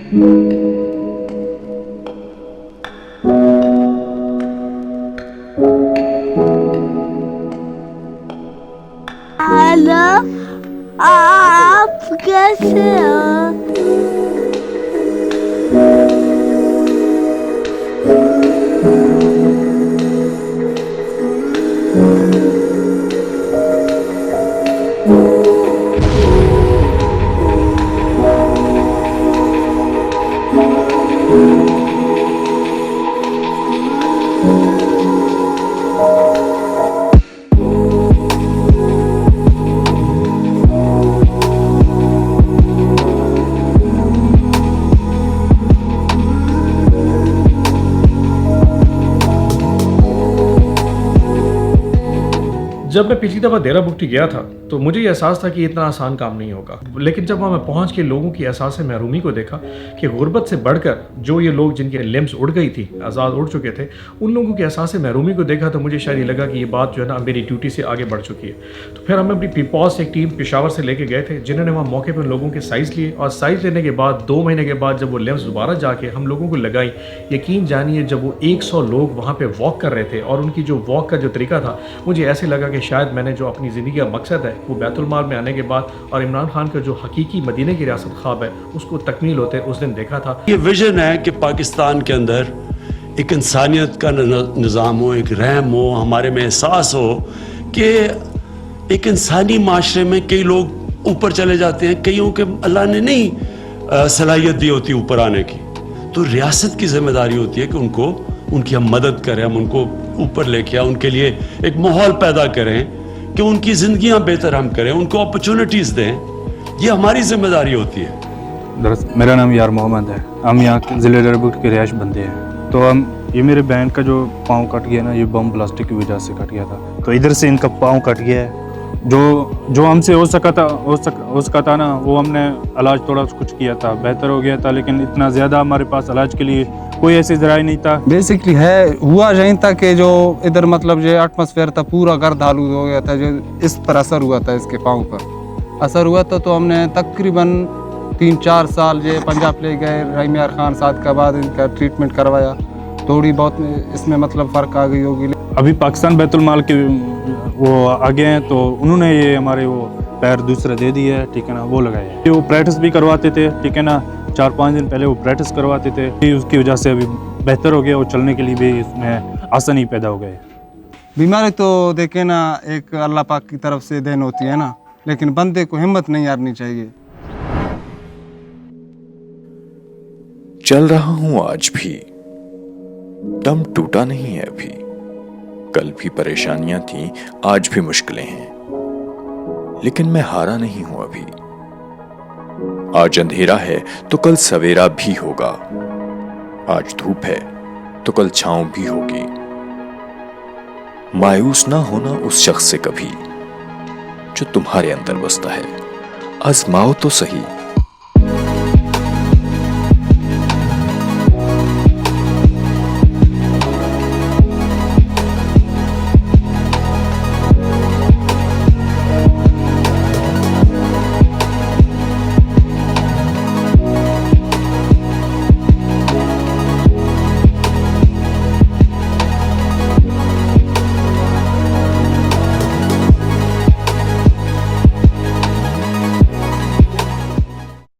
Hello, आप कैसे हो? जब मैं पिछली दफ़ा देरा बुगटी गया था तो मुझे ये एहसास था कि इतना आसान काम नहीं होगा, लेकिन जब वहाँ मैं पहुँच के लोगों की एहसास महरूमी को देखा कि गुर्बत से बढ़कर जो ये लोग जिनके लिम्स उड़ गई थी, आज़ाद उड़ चुके थे, उन लोगों की एहसास महरूमी को देखा तो मुझे शायद ये लगा कि ये बात जो है ना मेरी ड्यूटी से आगे बढ़ चुकी है। तो फिर हम अपनी पीपॉस एक टीम पेशावर से लेके गए थे, जिन्होंने वहाँ मौके पर लोगों के साइज़ लिए और साइज़ लेने के बाद 2 महीने के बाद जब वो लिम्स दोबारा जाके हम लोगों को लगाई, यकीन जानिए जब वो 100 लोग वहाँ पर वॉक कर रहे थे और उनकी जो वॉक का जो तरीका था, मुझे ऐसे लगा कि शायद मैंने जो अपनी ज़िंदगी का मकसद है वो बैतुल माल में आने के बाद और इमरान खान का जो हकीकी मदीने की रियासत ख्वाब है उसको तकमील होते उस दिन देखा था। ये विजन है कि पाकिस्तान के अंदर एक इंसानियत का निज़ाम हो, एक रहम हो, हमारे में एहसास हो कि एक इंसानी माशरे में कई लोग ऊपर चले जाते हैं, कईयों के अल्लाह ने नहीं सलाहियत दी होती ऊपर आने की, तो रियासत की जिम्मेदारी होती है कि उनको उनकी हम मदद करें, हम उनको ऊपर लेके आए, उनके लिए एक माहौल पैदा करें कि उनकी ज़िंदगियां बेहतर हम करें, उनको अपॉर्चुनिटीज़ दें। ये हमारी जिम्मेदारी होती है। दरअसल मेरा नाम यार मोहम्मद है, हम यहाँ ज़िले दरबुट के रिहायश बंदे हैं। तो हम ये मेरे बहन का जो पाँव कट गया ना, ये बम ब्लास्टिक की वजह से कट गया था, तो इधर से इनका पाँव कट गया है। जो हमसे हो सका था ना, वो हमने इलाज थोड़ा कुछ किया था, बेहतर हो गया था, लेकिन इतना ज़्यादा हमारे पास इलाज के लिए कोई ऐसी ज़राए नहीं था। बेसिकली हुआ यही था कि जो इधर मतलब जो एटमॉस्फेयर था पूरा गर्द आलूद हो गया था, जो इस पर असर हुआ था, इसके पाँव पर असर हुआ था। तो हमने तकरीबन 3-4 साल जो पंजाब ले गए, रहीम खान साहब के बाद इनका ट्रीटमेंट करवाया, थोड़ी बहुत इसमें मतलब फ़र्क आ गई होगी। अभी पाकिस्तान बैतुल माल के वो आगे हैं, तो उन्होंने ये हमारे वो पैर दूसरा दे दिया है, ठीक है ना, वो लगाए। वो प्रैक्टिस भी करवाते थे, ठीक है ना, 4-5 दिन पहले वो प्रैक्टिस करवाते थे, उसकी वजह से अभी बेहतर हो गया, वो चलने के लिए भी इसमें आसानी पैदा हो गए। बीमारी तो देखे ना एक अल्लाह पाक की तरफ से देन होती है ना, लेकिन बंदे को हिम्मत नहीं हारनी चाहिए। चल रहा हूं आज भी, दम टूटा नहीं है अभी, कल भी परेशानियां थी, आज भी मुश्किलें हैं, लेकिन मैं हारा नहीं हूं अभी। आज अंधेरा है तो कल सवेरा भी होगा, आज धूप है तो कल छांव भी होगी। मायूस ना होना उस शख्स से कभी जो तुम्हारे अंदर बसता है, आजमाओ तो सही।